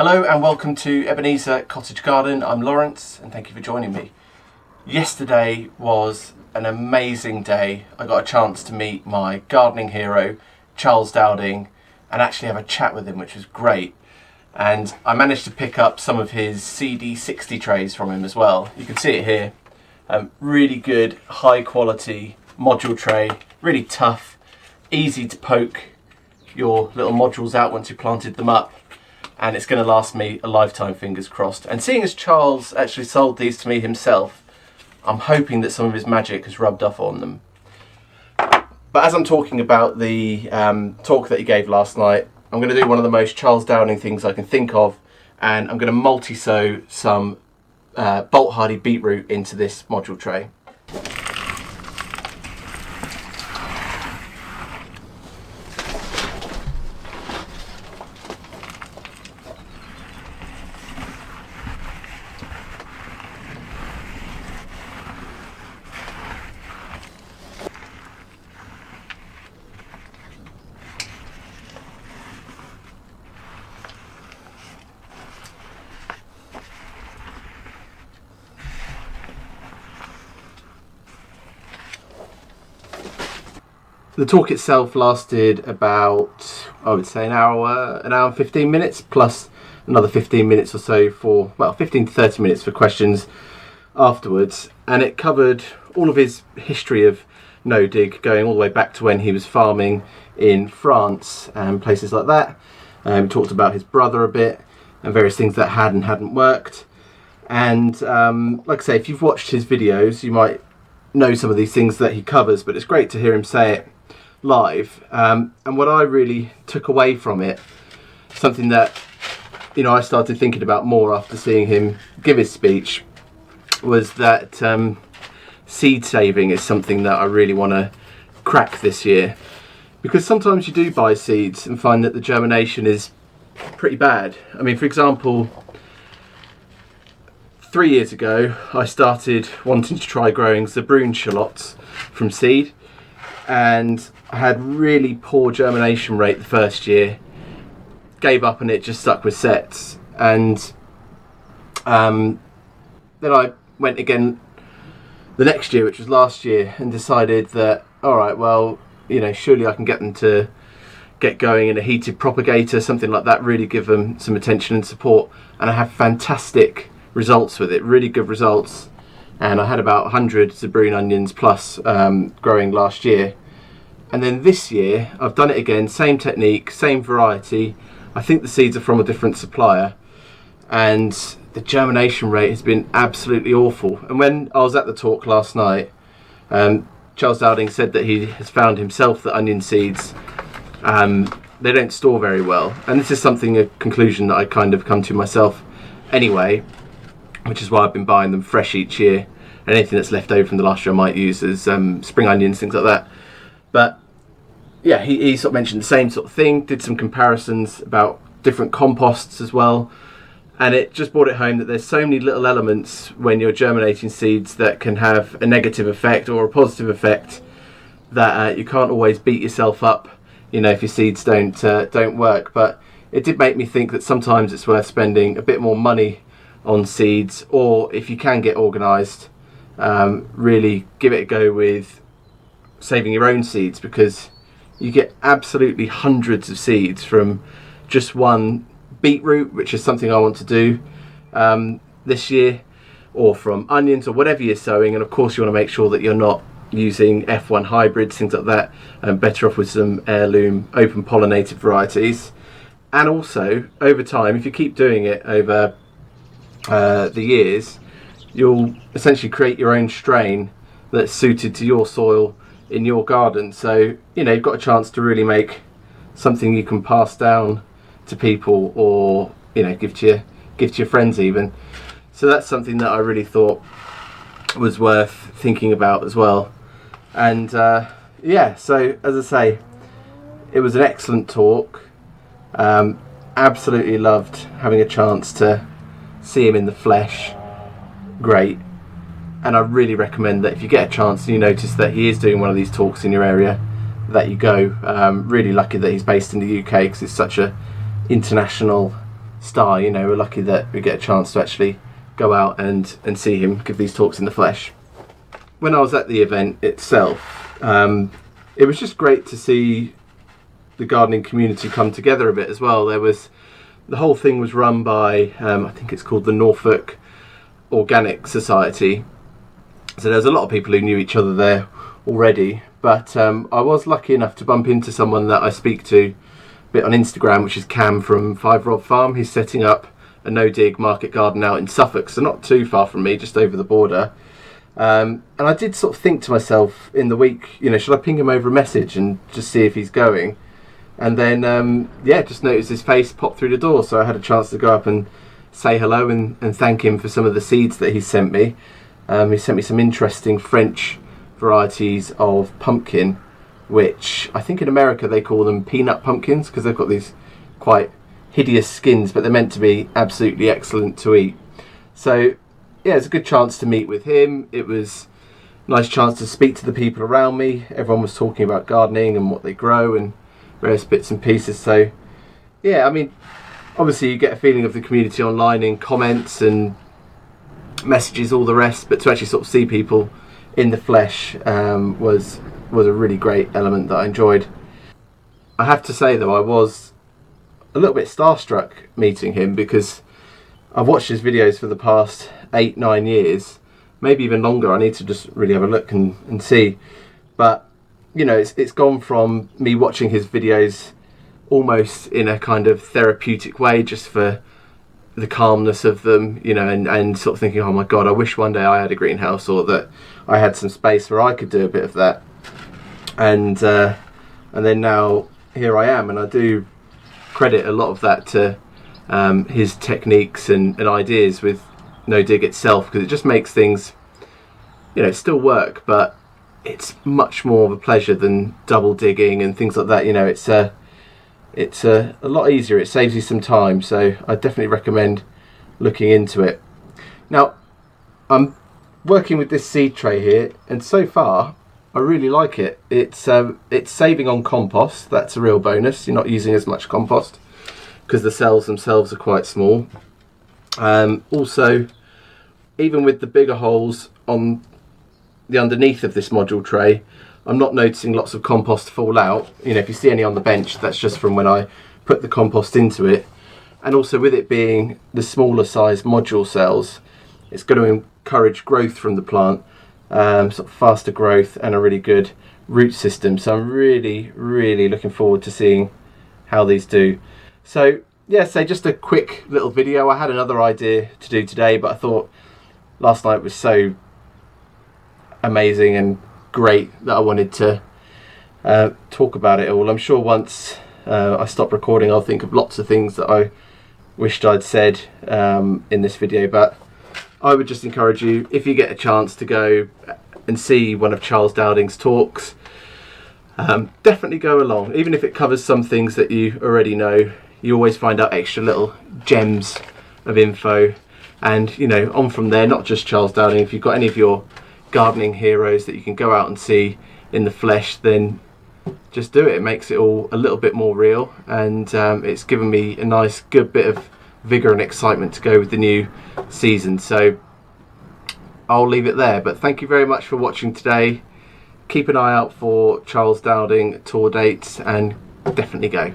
Hello and welcome to Ebenezer Cottage Garden. I'm Lawrence and thank you for joining me. Yesterday was an amazing day. I got a chance to meet my gardening hero, Charles Dowding, and actually have a chat with him, which was great. And I managed to pick up some of his CD60 trays from him as well. You can see it here. Really good, high quality module tray, really tough, easy to poke your little modules out once you've planted them up. And it's going to last me a lifetime, fingers crossed. And seeing as Charles actually sold these to me himself, I'm hoping that some of his magic has rubbed off on them. But as I'm talking about the talk that he gave last night, I'm going to do one of the most Charles Dowding things I can think of, and I'm going to multi-sow some boltardy beetroot into this module tray. The talk itself lasted about, I would say, an hour and 15 minutes, plus another 15 minutes or so for, well, 15 to 30 minutes for questions afterwards. And it covered all of his history of no-dig, going all the way back to when he was farming in France and places like that. He talked about his brother a bit and various things that had and hadn't worked. And like I say, if you've watched his videos, you might know some of these things that he covers, but it's great to hear him say it live. And what I really took away from it, something that I started thinking about more after seeing him give his speech, was that seed saving is something that I really want to crack this year, because sometimes you do buy seeds and find that the germination is pretty bad. I mean, for example, 3 years ago I started wanting to try growing Zebrune shallots from seed, and I had really poor germination rate the first year, gave up and it just stuck with sets. And then I went again the next year, which was last year, and decided that, alright, well, surely I can get them to get going in a heated propagator, something like that, really give them some attention and support. And I have fantastic results with it, really good results. And I had about 100 Zebrune onions plus growing last year. And then this year I've done it again, same technique, same variety. I think the seeds are from a different supplier, and the germination rate has been absolutely awful. And when I was at the talk last night, Charles Dowding said that he has found himself that onion seeds, they don't store very well. And this is a conclusion that I kind of come to myself anyway, which is why I've been buying them fresh each year. And anything that's left over from the last year I might use as spring onions, things like that. But yeah, he sort of mentioned the same sort of thing, did some comparisons about different composts as well, and it just brought it home that there's so many little elements when you're germinating seeds that can have a negative effect or a positive effect, that you can't always beat yourself up, if your seeds don't work. But it did make me think that sometimes it's worth spending a bit more money on seeds, or if you can get organised, really give it a go with saving your own seeds, because you get absolutely hundreds of seeds from just one beetroot, which is something I want to do this year, or from onions, or whatever you're sowing. And of course you want to make sure that you're not using F1 hybrids, things like that, and better off with some heirloom open pollinated varieties. And also over time, if you keep doing it over the years, you'll essentially create your own strain that's suited to your soil in your garden. So you've got a chance to really make something you can pass down to people, or give to your friends even. So that's something that I really thought was worth thinking about as well. And yeah, so as I say, it was an excellent talk. Absolutely loved having a chance to see him in the flesh. Great. And I really recommend that if you get a chance and you notice that he is doing one of these talks in your area, that you go. Really lucky that he's based in the UK, because it's such a international star. You know, we're lucky that we get a chance to actually go out and see him give these talks in the flesh. When I was at the event itself, it was just great to see the gardening community come together a bit as well. The whole thing was run by, I think it's called the Norfolk Organic Society. So there's a lot of people who knew each other there already, but I was lucky enough to bump into someone that I speak to a bit on Instagram, which is Cam from 5 Rob Farm. He's setting up a no-dig market garden out in Suffolk, so not too far from me, just over the border. And I did sort of think to myself in the week, you know, should I ping him over a message and just see if he's going? And then, just noticed his face pop through the door, so I had a chance to go up and say hello and thank him for some of the seeds that he sent me. He sent me some interesting French varieties of pumpkin, which I think in America they call them peanut pumpkins, because they've got these quite hideous skins, but they're meant to be absolutely excellent to eat. So yeah, it's a good chance to meet with him. It was a nice chance to speak to the people around me. Everyone was talking about gardening and what they grow and various bits and pieces. So yeah, I mean, obviously you get a feeling of the community online in comments and messages, all the rest, but to actually sort of see people in the flesh was a really great element that I enjoyed. I have to say though, I was a little bit starstruck meeting him, because I've watched his videos for the past 8-9 years, maybe even longer. I need to just really have a look and see, but you know, it's gone from me watching his videos almost in a kind of therapeutic way, just for the calmness of them, you know, and sort of thinking, oh my god, I wish one day I had a greenhouse, or that I had some space where I could do a bit of that. And then now here I am, and I do credit a lot of that to his techniques and ideas with no dig itself, because it just makes things, you know, still work, but it's much more of a pleasure than double digging and things like that. You know, it's a lot easier. It saves you some time, so I definitely recommend looking into it. Now, I'm working with this seed tray here, and so far I really like it. It's saving on compost. That's a real bonus. You're not using as much compost because the cells themselves are quite small. Also, even with the bigger holes on the underneath of this module tray, I'm not noticing lots of compost fall out. You know, if you see any on the bench, that's just from when I put the compost into it. And also, with it being the smaller size module cells, it's going to encourage growth from the plant, sort of faster growth and a really good root system. So I'm really, really looking forward to seeing how these do. So yeah, so just a quick little video. I had another idea to do today, but I thought last night was so amazing and great that I wanted to talk about it all. I'm sure once I stop recording, I'll think of lots of things that I wished I'd said in this video, but I would just encourage you, if you get a chance to go and see one of Charles Dowding's talks, definitely go along. Even if it covers some things that you already know, you always find out extra little gems of info. And you know, on from there, not just Charles Dowding, if you've got any of your gardening heroes that you can go out and see in the flesh, then just do it. It makes it all a little bit more real, and it's given me a nice good bit of vigour and excitement to go with the new season. So I'll leave it there, but thank you very much for watching today. Keep an eye out for Charles Dowding tour dates and definitely go.